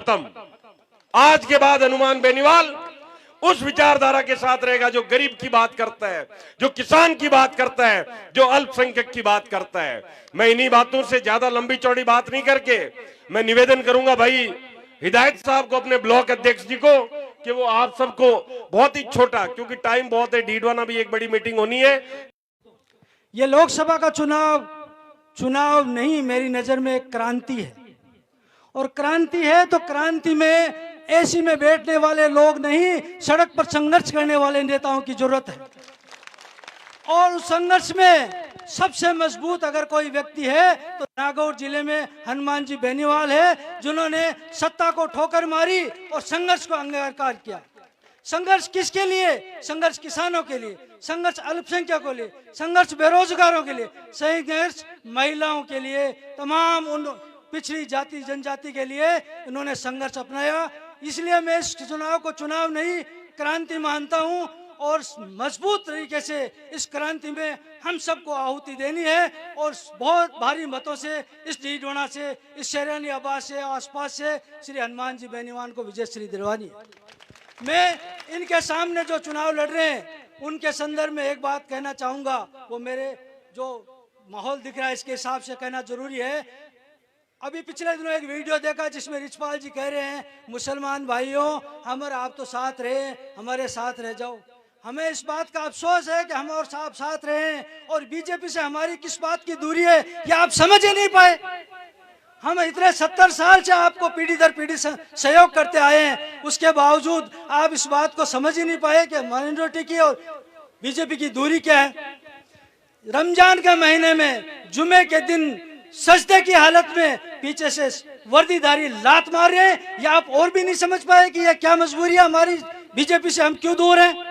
खत्म। आज के बाद हनुमान बेनीवाल उस विचारधारा के साथ रहेगा जो गरीब की बात करता है, जो किसान की बात करता है, जो अल्पसंख्यक की बात करता है। मैं इन्हीं बातों से ज्यादा लंबी चौड़ी बात नहीं करके मैं निवेदन करूंगा भाई हिदायत साहब को, अपने ब्लॉक अध्यक्ष जी को, कि वो आप सबको बहुत ही छोटा, क्योंकि टाइम बहुत है, डीडवाना भी एक बड़ी मीटिंग होनी है। ये लोकसभा का चुनाव नहीं, मेरी नजर में एक क्रांति है। और क्रांति है तो क्रांति में एसी में बैठने वाले लोग नहीं, सड़क पर संघर्ष करने वाले नेताओं की जरूरत है। और उस संघर्ष में सबसे मजबूत अगर कोई व्यक्ति है तो नागौर जिले में हनुमान जी बेनीवाल है, जिन्होंने सत्ता को ठोकर मारी और संघर्ष को अंगीकार किया। संघर्ष किसके लिए? संघर्ष किसानों के लिए, संघर्ष अल्पसंख्यकों के लिए, संघर्ष बेरोजगारों के लिए, संघर्ष महिलाओं के लिए, तमाम उन पिछड़ी जाति जनजाति के लिए इन्होंने संघर्ष अपनाया। इसलिए मैं इस चुनाव को चुनाव नहीं क्रांति मानता हूं और मजबूत तरीके से इस क्रांति में हम सबको आहुति देनी है और बहुत भारी मतों से इस डीडवाना से, इस शहरानी आबाद से, आसपास से श्री हनुमान जी बेनीवाल को विजय श्री दिलवानी है। मैं इनके सामने जो चुनाव लड़ रहे हैं उनके संदर्भ में एक बात कहना चाहूंगा। वो मेरे जो माहौल दिख रहा है इसके हिसाब से कहना जरूरी है। अभी पिछले दिनों एक वीडियो देखा जिसमें रिचपाल जी कह रहे हैं, मुसलमान भाइयों हम और आप तो साथ रहे, हमारे साथ रह जाओ। हमें इस बात का अफसोस है कि हम और आप साथ रहे और बीजेपी से हमारी किस बात की दूरी है ये आप समझ ही नहीं पाए। हम इतने 70 साल से आपको पीढ़ी दर पीढ़ी सहयोग करते आए हैं, उसके बावजूद आप इस बात को समझ ही नहीं पाए कि माइनॉरिटी की और बीजेपी की दूरी क्या है। रमजान के महीने में जुमे के दिन सजदे की हालत में पीछे से वर्दीधारी लात मार रहे हैं, या आप और भी नहीं समझ पाए कि यह क्या मजबूरी है हमारी, बीजेपी से हम क्यों दूर हैं।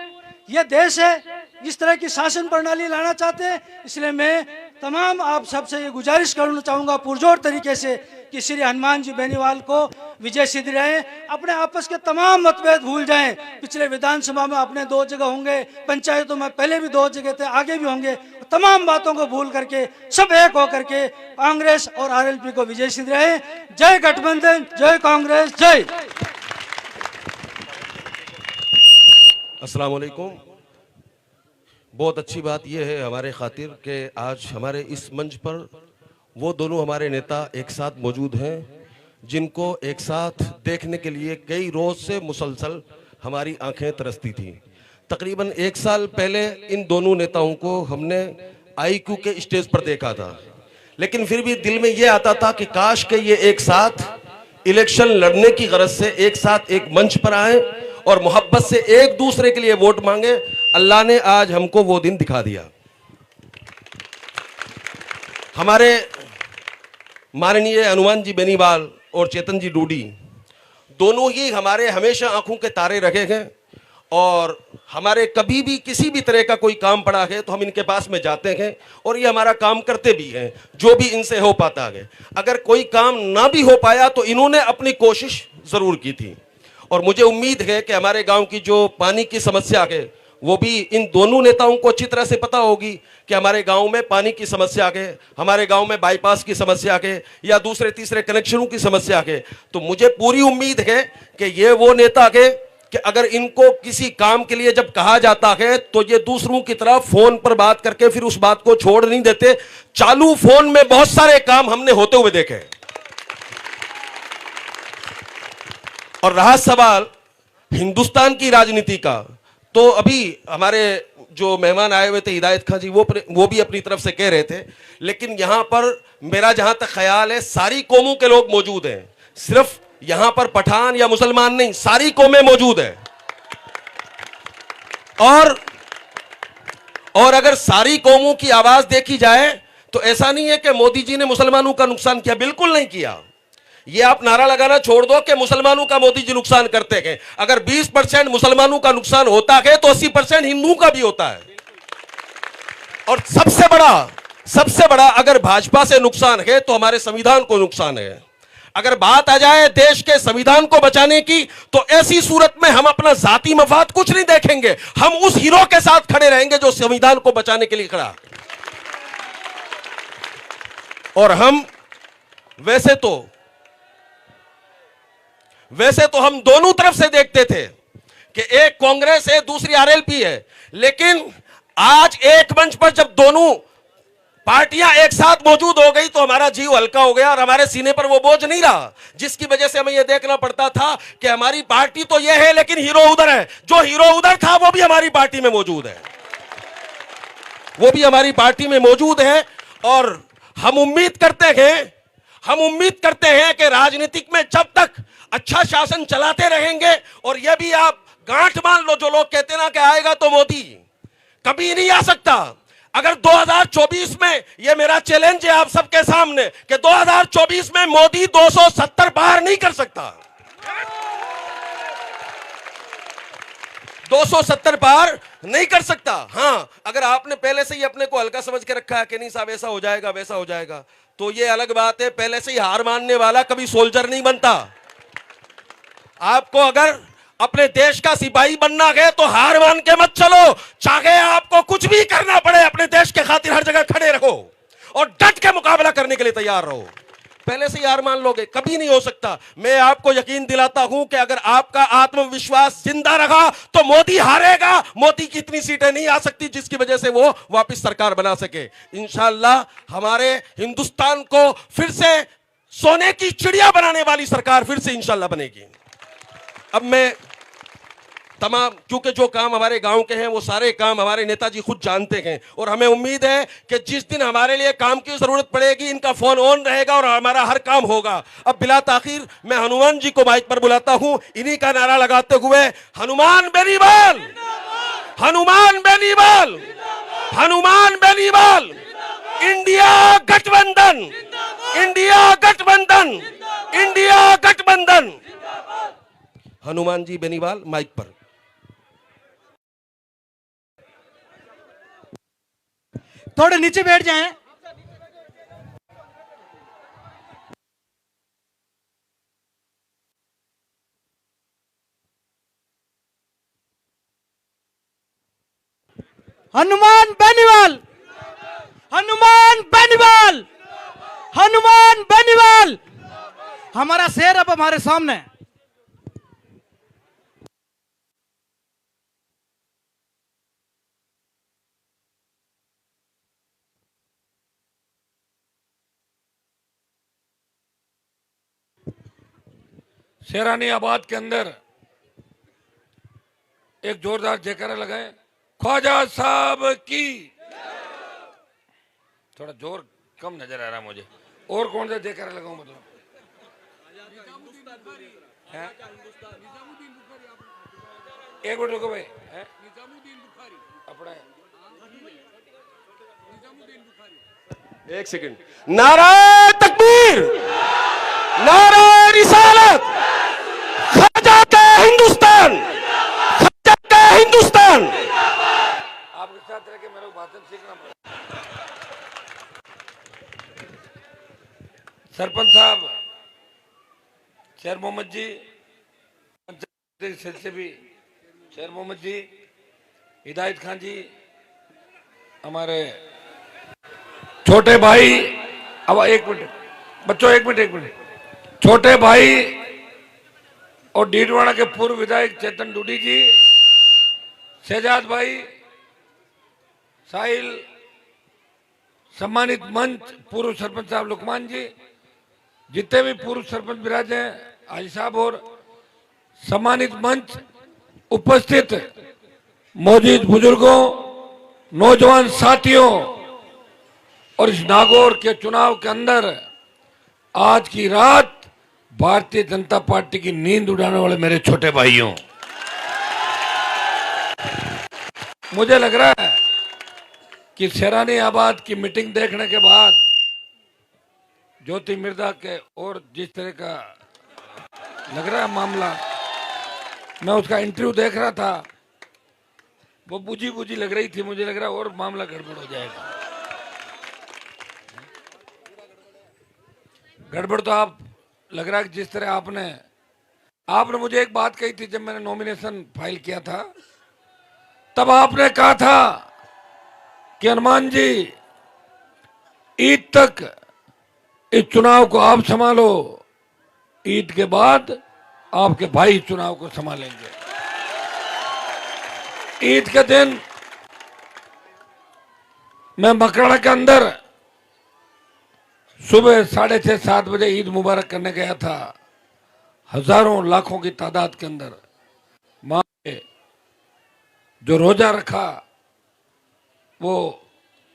यह देश है, इस तरह की शासन प्रणाली लाना चाहते हैं। इसलिए मैं तमाम आप सबसे ये गुजारिश करना चाहूंगा पुरजोर तरीके से कि श्री हनुमान जी बेनीवाल को विजय सिद्ध रहे। अपने आपस के तमाम मतभेद भूल जाएं। पिछले विधानसभा में अपने 2 जगह होंगे, पंचायतों में पहले भी 2 जगह थे, आगे भी होंगे। तमाम बातों को भूल करके सब एक होकर के कांग्रेस और आरएलपी को विजय सिद्ध रहे। जय गठबंधन, जय कांग्रेस, जय। अस्सलाम वालेकुम। बहुत अच्छी बात यह है हमारे खातिर कि आज हमारे इस मंच पर वो दोनों हमारे नेता एक साथ मौजूद हैं जिनको एक साथ देखने के लिए कई रोज से मुसलसल हमारी आंखें तरसती थी। तकरीबन 1 साल पहले इन दोनों नेताओं को हमने आईक्यू के स्टेज पर देखा था, लेकिन फिर भी दिल में ये आता था कि काश के ये एक साथ इलेक्शन लड़ने की गरज से एक साथ एक मंच पर आए और मोहब्बत से एक दूसरे के लिए वोट मांगे। अल्लाह ने आज हमको वो दिन दिखा दिया। हमारे माननीय हनुमान जी बेनीवाल और चेतन जी डूडी दोनों ही हमारे हमेशा आंखों के तारे रखे हैं और हमारे कभी भी किसी भी तरह का कोई काम पड़ा है तो हम इनके पास में जाते हैं और ये हमारा काम करते भी हैं जो भी इनसे हो पाता है। अगर कोई काम ना भी हो पाया तो इन्होंने अपनी कोशिश जरूर की थी और मुझे उम्मीद है कि हमारे गांव की जो पानी की समस्या है वो भी इन दोनों नेताओं को अच्छी तरह से पता होगी कि हमारे गांव में पानी की समस्या है, हमारे गांव में बाईपास की समस्या है या दूसरे तीसरे कनेक्शनों की समस्या है। तो मुझे पूरी उम्मीद है कि ये वो नेता है कि अगर इनको किसी काम के लिए जब कहा जाता है तो ये दूसरों की तरह फोन पर बात करके फिर उस बात को छोड़ नहीं देते। चालू फोन में बहुत सारे काम हमने होते हुए देखे। और रहा सवाल हिंदुस्तान की राजनीति का, तो अभी हमारे जो मेहमान आए हुए थे हिदायत खान जी वो भी अपनी तरफ से कह रहे थे, लेकिन यहां पर मेरा जहां तक ख्याल है सारी कौमों के लोग मौजूद हैं। सिर्फ यहां पर पठान या मुसलमान नहीं, सारी कौमें मौजूद हैं। और अगर सारी कौमों की आवाज देखी जाए तो ऐसा नहीं है कि मोदी जी ने मुसलमानों का नुकसान किया, बिल्कुल नहीं किया। ये आप नारा लगाना छोड़ दो कि मुसलमानों का मोदी जी नुकसान करते हैं। अगर 20% मुसलमानों का नुकसान होता है तो 80% हिंदुओं का भी होता है। और सबसे बड़ा अगर भाजपा से नुकसान है तो हमारे संविधान को नुकसान है। अगर बात आ जाए देश के संविधान को बचाने की तो ऐसी सूरत में हम अपना जाती मफाद कुछ नहीं देखेंगे, हम उस हीरो के साथ खड़े रहेंगे जो संविधान को बचाने के लिए खड़ा। और हम वैसे वैसे तो हम दोनों तरफ से देखते थे कि एक कांग्रेस है, दूसरी आरएलपी है, लेकिन आज एक मंच पर जब दोनों पार्टियां एक साथ मौजूद हो गई तो हमारा जीव हल्का हो गया और हमारे सीने पर वो बोझ नहीं रहा, जिसकी वजह से हमें यह देखना पड़ता था कि हमारी पार्टी तो यह है लेकिन हीरो उधर है। जो हीरो उधर था वो भी हमारी पार्टी में मौजूद है, वो भी हमारी पार्टी में मौजूद है। और हम उम्मीद करते हैं कि राजनीतिक में जब तक अच्छा शासन चलाते रहेंगे, और यह भी आप गांठ मान लो, जो लोग कहते ना कि आएगा तो मोदी, कभी नहीं आ सकता। अगर 2024 में, यह मेरा चैलेंज है आप सबके सामने, कि 2024 में मोदी 270 पार नहीं कर सकता, 270 पार नहीं कर सकता। हां, अगर आपने पहले से ही अपने को हल्का समझ के रखा है कि नहीं साहब ऐसा हो जाएगा वैसा हो जाएगा, तो यह अलग बात है। पहले से ही हार मानने वाला कभी सोल्जर नहीं बनता। आपको अगर अपने देश का सिपाही बनना है तो हार मान के मत चलो, चाहे आपको कुछ भी करना पड़े, अपने देश के खातिर हर जगह खड़े रहो और डट के मुकाबला करने के लिए तैयार रहो। पहले से ही हार मान लोगे, कभी नहीं हो सकता। मैं आपको यकीन दिलाता हूं कि अगर आपका आत्मविश्वास जिंदा रहा तो मोदी हारेगा। मोदी की इतनी सीटें नहीं आ सकती जिसकी वजह से वो वापस सरकार बना सके। इंशाअल्लाह हमारे हिंदुस्तान को फिर से सोने की चिड़िया बनाने वाली सरकार फिर से इंशाअल्लाह बनेगी। अब मैं तमाम, क्योंकि जो काम हमारे गांव के हैं वो सारे काम हमारे नेताजी खुद जानते हैं, और हमें उम्मीद है कि जिस दिन हमारे लिए काम की जरूरत पड़ेगी इनका फोन ऑन रहेगा और हमारा हर काम होगा। अब बिला ताखीर मैं हनुमान जी को माइक पर बुलाता हूं, इन्हीं का नारा लगाते हुए, हनुमान बेनीवाल, हनुमान बेनीवाल, हनुमान बेनीवाल, इंडिया गठबंधन, इंडिया गठबंधन, इंडिया गठबंधन। हनुमान जी बेनीवाल माइक पर। थोड़े नीचे बैठ जाएं। हनुमान बेनीवाल, हनुमान बेनीवाल, हनुमान बेनीवाल। हमारा शेर अब हमारे सामने है। शेरानी आबाद के अंदर एक जोरदार जयकारा लगाए, ख्वाजा साहब की। थोड़ा जोर कम नजर आ रहा मुझे, और कौन सा जयकारा लगाऊं? मतलब एक मिनट रुको भाई, अपना एक सेकंड। नारा तकबीर, नारा रिसालत, ख्वाजा का हिंदुस्तान, ख्वाजा का हिंदुस्तान। आपके साथ रह के मेरे को भाषण सीखना पड़ा। सरपंच साहब, शेर मोहम्मद जी, से भी शेर मोहम्मद जी, हिदायत खान जी, हमारे छोटे भाई, अब एक मिनट बच्चों, एक मिनट, छोटे भाई और डीडवाड़ा के पूर्व विधायक चेतन डूडी जी, शहजाद भाई, साहिल, सम्मानित मंच पूर्व सरपंच साहब लुकमान जी, जितने भी पूर्व सरपंच विराज हैं हाजी साहब, और सम्मानित मंच उपस्थित मौजूद बुजुर्गों, नौजवान साथियों, और इस नागौर के चुनाव के अंदर आज की रात भारतीय जनता पार्टी की नींद उड़ाने वाले मेरे छोटे भाइयों, मुझे लग रहा है कि शेरानी आबाद की मीटिंग देखने के बाद ज्योति मिर्जा के और जिस तरह का लग रहा है मामला, मैं उसका इंटरव्यू देख रहा था, वो बुझी लग रही थी, मुझे लग रहा है और मामला गड़बड़ हो जाएगा। गड़बड़ तो आप लग रहा है कि जिस तरह आपने मुझे एक बात कही थी जब मैंने नॉमिनेशन फाइल किया था, तब आपने कहा था कि हनुमान जी ईद तक इस चुनाव को आप संभालो, ईद के बाद आपके भाई चुनाव को संभालेंगे। ईद के दिन मैं मकराड़ा के अंदर सुबह 6:30-7 बजे ईद मुबारक करने गया था। हजारों लाखों की तादाद के अंदर मां ने जो रोजा रखा वो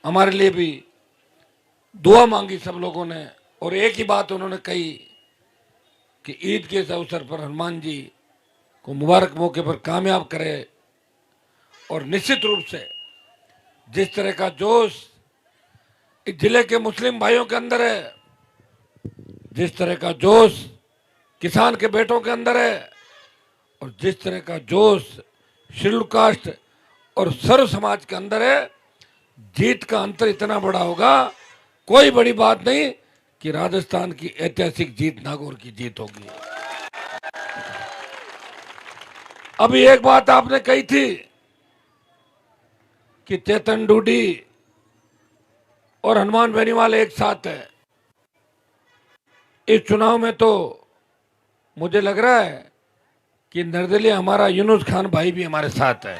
हमारे लिए भी दुआ मांगी सब लोगों ने, और एक ही बात उन्होंने कही कि ईद के इस अवसर पर हनुमान जी को मुबारक मौके पर कामयाब करे। और निश्चित रूप से जिस तरह का जोश इस जिले के मुस्लिम भाइयों के अंदर है, जिस तरह का जोश किसान के बेटों के अंदर है, और जिस तरह का जोश शेड्यूल कास्ट और सर्व समाज के अंदर है, जीत का अंतर इतना बड़ा होगा, कोई बड़ी बात नहीं कि राजस्थान की ऐतिहासिक जीत नागौर की जीत होगी। अभी एक बात आपने कही थी कि चेतन डूडी और हनुमान बेनीवाल एक साथ है। इस चुनाव में तो मुझे लग रहा है कि निर्दलीय हमारा यूनुस खान भाई भी हमारे साथ है।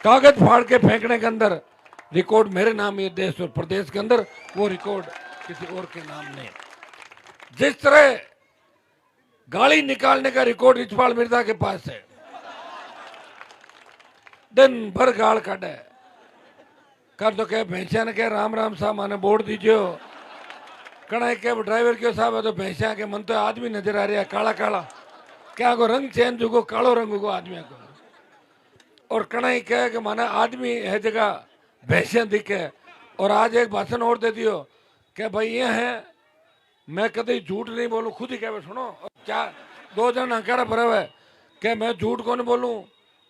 कागज फाड़ के फेंकने के अंदर रिकॉर्ड मेरे नाम ये देश और प्रदेश के अंदर, वो रिकॉर्ड किसी और के नाम नहीं। जिस तरह गाली निकालने का रिकॉर्ड रिचपाल मिर्जा के पास है, दिन भर गाल काटे कर तो कह भैंसिया ने कह राम राम साहब माने बोर्ड दीजिए, कड़ा कह ड्राइवर क्यों साहब है तो भैंसिया के मन तो आदमी नजर आ रहा है काला काला, क्या को रंग चेंज होगो कालो रंग होगो आदमी को, और कणाई कहे कि माना आदमी है जगह भैंसिया दिखे। और आज एक भाषण और दे दियो कि भाई ये है मैं कभी झूठ नहीं बोलूं, खुद ही कहे सुनो, और चार 2 जन हकारा भरा हुआ है कि मैं झूठ कौन बोलूं,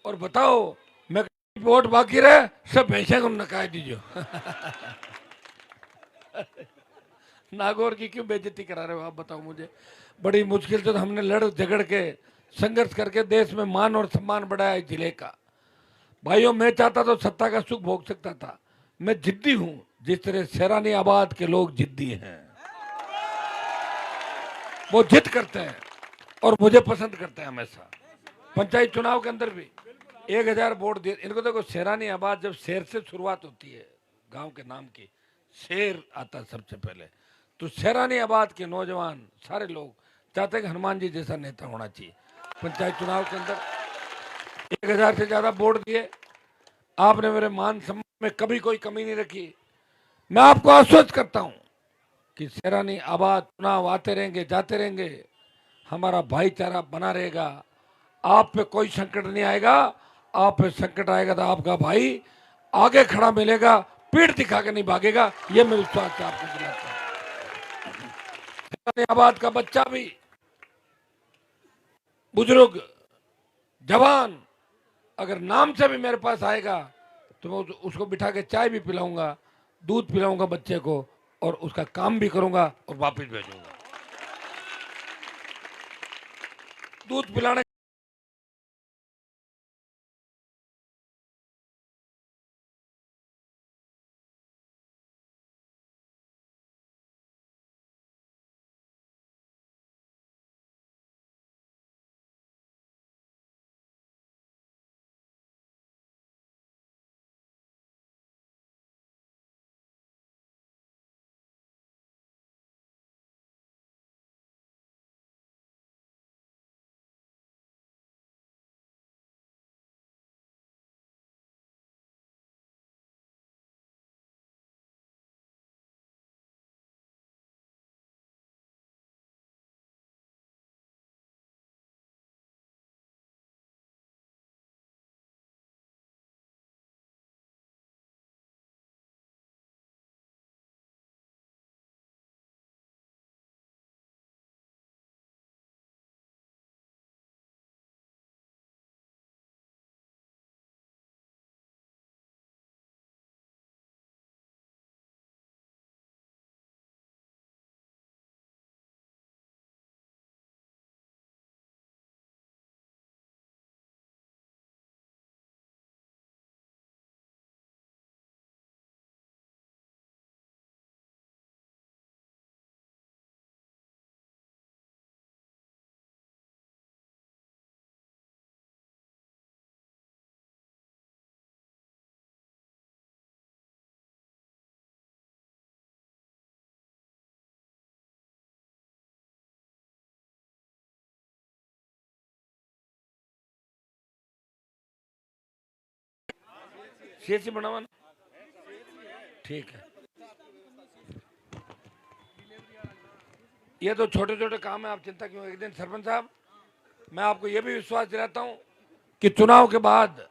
और बताओ मैं वोट बाकी रहे सब भैंसिया को नकाय दीजिए। नागौर की क्यों बेइज्जती करा रहे हो आप बताओ मुझे। बड़ी मुश्किल से तो हमने लड़ झगड़ के संघर्ष करके देश में मान और सम्मान बढ़ाया इस जिले का। भाइयों मैं चाहता तो सत्ता का सुख भोग सकता था, मैं जिद्दी हूं जिस तरह सैरानी आबाद के लोग जिद्दी हैं, वो जिद करते हैं और मुझे पसंद करते हैं हमेशा। पंचायत चुनाव के अंदर भी 1000 वोट दिए इनको। देखो सैरानी आबाद जब शेर से शुरुआत होती है, गांव के नाम की शेर आता है सबसे पहले, तो सैरानी आबाद के नौजवान सारे लोग चाहते हैं कि हनुमान जी जैसा नेता होना चाहिए। पंचायत चुनाव के अंदर 1000 से ज्यादा वोट दिए, आपने मेरे मान सम्मान में कभी कोई कमी नहीं रखी। मैं आपको आश्वस्त करता हूं कि सैरानी आबाद चुनाव आते रहेंगे जाते रहेंगे, हमारा भाईचारा बना रहेगा, आप पे कोई संकट नहीं आएगा। आप पे संकट आएगा तो आपका भाई आगे खड़ा मिलेगा, पीठ दिखा के नहीं भागेगा, ये मैं विश्वास से आपको दिलाता हूं। सैरानी आबाद का बच्चा भी, बुजुर्ग, जवान अगर नाम से भी मेरे पास आएगा तो मैं उसको बिठा के चाय भी पिलाऊंगा, दूध पिलाऊंगा बच्चे को, और उसका काम भी करूंगा और वापस भेजूंगा। दूध पिलाने सीएससी बनावा ना? ठीक है, ये तो छोटे छोटे काम है, आप चिंता क्यों। एक दिन सरपंच साहब, मैं आपको ये भी विश्वास दिलाता हूँ कि चुनाव के बाद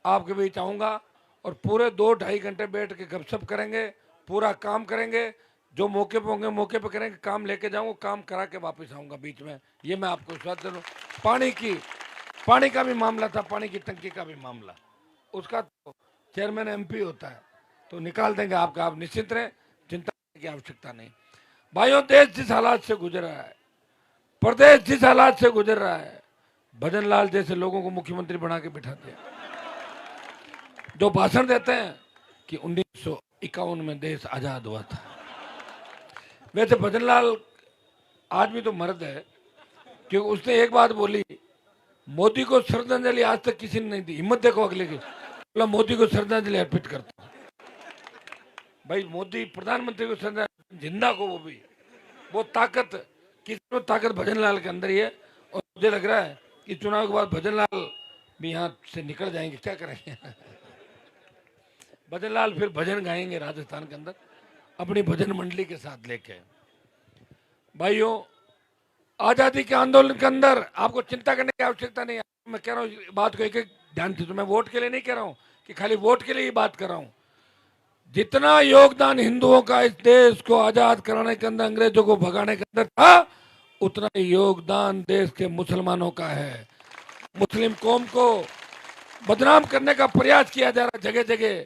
आपके बीच आऊंगा और पूरे 2-2.5 घंटे बैठ के गपशप करेंगे, पूरा काम करेंगे, जो मौके पे होंगे मौके पे करेंगे, काम लेके जाऊंगा, काम करा के वापस आऊंगा बीच में, ये मैं आपको विश्वास दे रहा हूँ। पानी का भी मामला था, पानी की टंकी का भी मामला, उसका तो चेयरमैन एमपी होता है, तो निकाल देंगे आपका, आप निश्चित रहें, चिंता करने की आवश्यकता नहीं। भाइयों, देश जिस हालात से गुजर रहा है, प्रदेश जिस हालात से गुजर रहा है, भजन लाल जैसे लोगों को मुख्यमंत्री बना के बिठाते हैं, जो भाषण देते हैं कि 1951 में देश आजाद हुआ था। वैसे भजन लाल आदमी तो मर्द है, क्योंकि उसने एक बात बोली, मोदी को श्रद्धांजलि आज तक किसी ने नहीं दी। हिम्मत देखो अगले की, बोला मोदी को श्रद्धांजलि अर्पित करता हूं। भाई, मोदी प्रधानमंत्री को श्रद्धांजलि, जिंदा को वो ताकत, किसी में ताकत भजन लाल के अंदर ही है। और मुझे लग रहा है कि चुनाव के बाद भजन लाल भी यहाँ से निकल जाएंगे, क्या करेंगे भजन लाल फिर भजन गाएंगे राजस्थान के अंदर अपनी भजन मंडली के साथ लेके। भाइयों, आजादी के आंदोलन के अंदर आपको चिंता करने की आवश्यकता नहीं है। मैं कह रहा हूँ बात को एक एक ध्यान से, तो मैं वोट के लिए नहीं कह रहा हूँ कि खाली वोट के लिए ही बात कर रहा हूँ। जितना योगदान हिंदुओं का इस देश को आजाद कराने के अंदर, अंग्रेजों को भगाने के अंदर था, उतना ही योगदान देश के मुसलमानों का है। मुस्लिम कौम को बदनाम करने का प्रयास किया जा रहा है, जगह जगह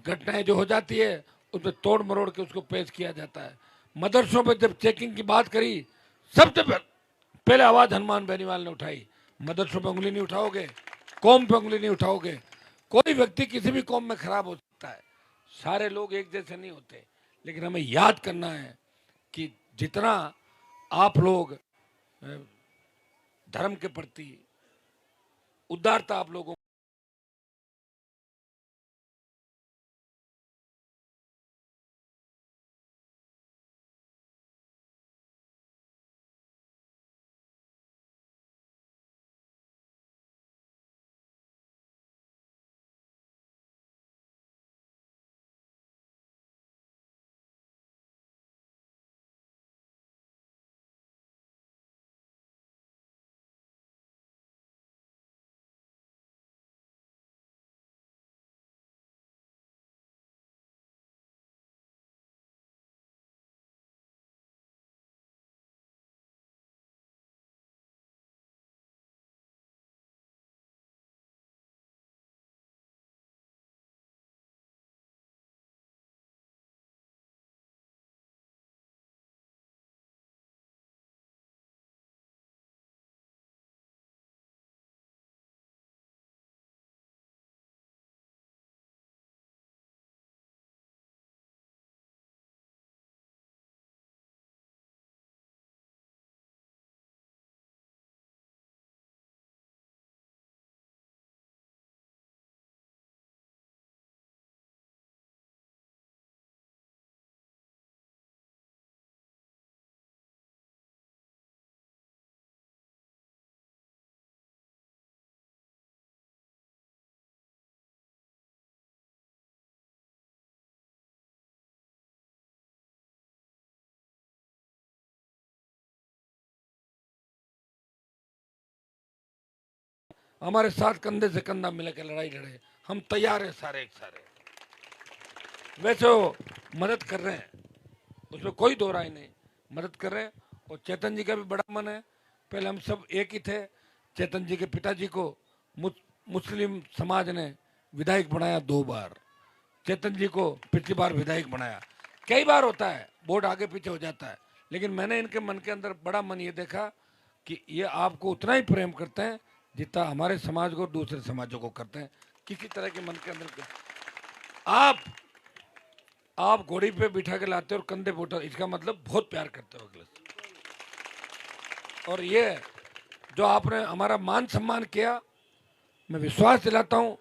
घटनाएं जो हो जाती है उसमें तोड़ मरोड़ के उसको पेश किया जाता है। मदरसों पर जब चेकिंग की बात करी, सबसे पहले आवाज हनुमान बेनीवाल ने उठाई। मदरसों पर उंगली नहीं उठाओगे, कौम पे उंगली नहीं उठाओगे। कोई व्यक्ति किसी भी कौम में खराब हो सकता है, सारे लोग एक जैसे नहीं होते, लेकिन हमें याद करना है कि जितना आप लोग धर्म के प्रति उदारता आप लोगों हमारे साथ कंधे से कंधा मिला के लड़ाई लड़े, हम तैयार हैं सारे एक सारे। वैसे वो मदद कर रहे हैं, उसमें कोई दो राय नहीं, मदद कर रहे हैं। और चेतन जी का भी बड़ा मन है, पहले हम सब एक ही थे। चेतन जी के पिताजी को मुस्लिम समाज ने विधायक बनाया 2 बार, चेतन जी को पिछली बार विधायक बनाया। कई बार होता है, बोर्ड आगे पीछे हो जाता है, लेकिन मैंने इनके मन के अंदर बड़ा मन ये देखा कि ये आपको उतना ही प्रेम करते हैं जितना हमारे समाज को दूसरे समाजों को करते हैं। किसी तरह के मन के अंदर आप घोड़ी पे बिठा के लाते हो और कंधे पे उठा, इसका मतलब बहुत प्यार करते हो अगले से। और ये जो आपने हमारा मान सम्मान किया, मैं विश्वास दिलाता हूं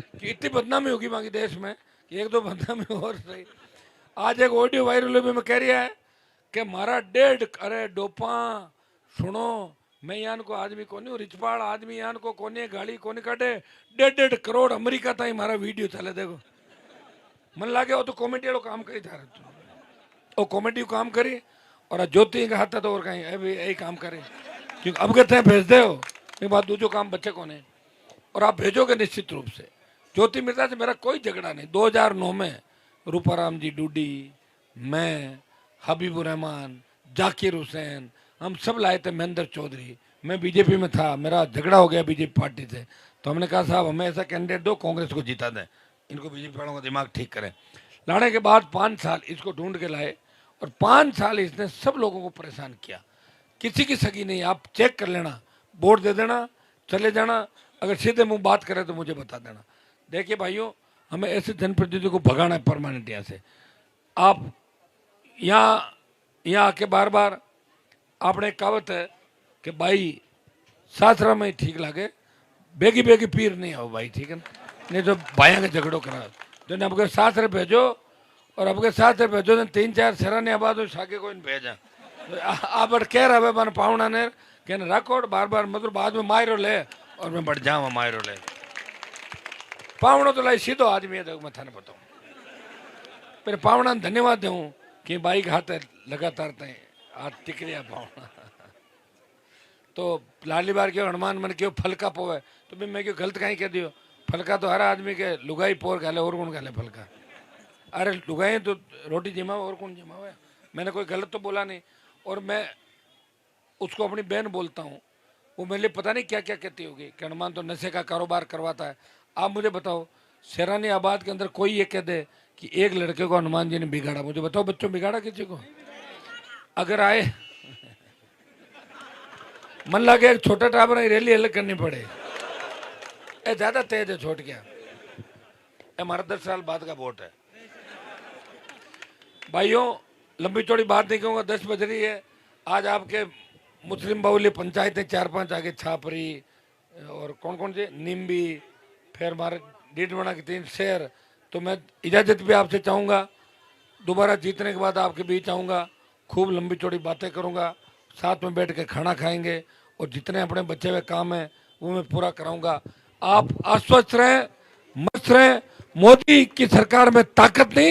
कि इतनी बदनामी होगी बाकी देश में कि एक दो बदनामी और सही। आज एक ऑडियो वायरल हुई में कह रहा है कि मारा 1.5 अरे डोपा सुनो मैं यान को आदमी कोनी रिचपाड़ आदमी यान को कोनी गाड़ी कोनी काटे 1.5 करोड़ अमेरिका ताई मारा वीडियो चले देखो मन लागे वो तो कॉमेडी वालों काम करी था वो कॉमेडी काम करी और ज्योति का हाथ तो और कहीं अभी यही काम करे क्योंकि अब कहते हैं भेज दे हो एक बात दूसरो काम बच्चे को नहीं और आप भेजोगे निश्चित रूप से। ज्योति मिर्जा से मेरा कोई झगड़ा नहीं। 2009 में रूपाराम जी डूडी मैं हबीबुर रहमान जाकिर हुसैन हम सब लाए थे महेंद्र चौधरी मैं बीजेपी में था मेरा झगड़ा हो गया बीजेपी पार्टी से तो हमने कहा साहब हमें ऐसा कैंडिडेट दो कांग्रेस को जिता दें इनको बीजेपी वालों का दिमाग ठीक करें। लाने के बाद 5 साल इसको ढूंढ के लाए और 5 साल इसने सब लोगों को परेशान किया किसी की सगी नहीं। आप चेक कर लेना वोट दे देना चले जाना अगर सीधे मुंह बात करे तो मुझे बता देना। देखिए भाइयों हमें ऐसे जनप्रतिनिधियों को भगाना है परमानेंट यहाँ से। आप यहाँ आके बार बार आपने कहावत है कि भाई सासरा में ठीक लागे बेगी बेगी पीर नहीं आओ भाई ठीक है ना नहीं तो भाइयों के झगड़ो करा जो अब के सासरे भेजो और अब के सासरे भेजो ने 3-4 सराने आबाद हो साके को भेजा आप कह रहा है मन पावना ने कहने रखो बार बार मतलब बाद में मायरो ले और मैं बढ़ जाऊँ मायरो ले पावनो तो लाई सीधो आदमी है मैं थाने बताऊँ फिर पावना ने धन्यवाद दूँ कि बाइक हाथ लगातार तय हाथ टिक लिया पावना तो लाली बार क्यों हनुमान मन क्यों फलका पोवे तो भी मैं क्यों गलत कहीं कह दियो फलका तो हर आदमी के लुगाई पोर गाले और कौन गाले फलका अरे लुगाई तो रोटी जिमाओ और कौन जिमाओ है मैंने कोई गलत तो बोला नहीं और मैं उसको अपनी बहन बोलता हूँ वो मेरे लिए पता नहीं क्या क्या कहती होगी कि हनुमान तो नशे का कारोबार करवाता है। आप मुझे बताओ शेरानी आबाद के अंदर कोई ये कह दे कि एक लड़के को हनुमान जी ने बिगाड़ा मुझे बताओ बच्चों बिगाड़ा किसी को अगर आए मन लगे एक छोटा टावर रैली अलग करनी पड़े ए ज्यादा तेज है छोट गया हमारा 10 साल बाद का वोट है। भाइयों लंबी चौड़ी बात नहीं कहूँगा 10 बज रही है। आज आपके मुस्लिम बाहुल्य पंचायतें 4-5 आगे छापरी और कौन कौन से निम्बी फिर हमारे डीडवाना के 3 शहर तो मैं इजाज़त भी आपसे चाहूँगा दोबारा जीतने के बाद आपके बीच आऊँगा खूब लंबी चौड़ी बातें करूँगा साथ में बैठ के खाना खाएंगे और जितने अपने बचे हुए काम हैं वो मैं पूरा कराऊंगा। आप आश्वस्त रहें मस्त रहें मोदी की सरकार में ताकत नहीं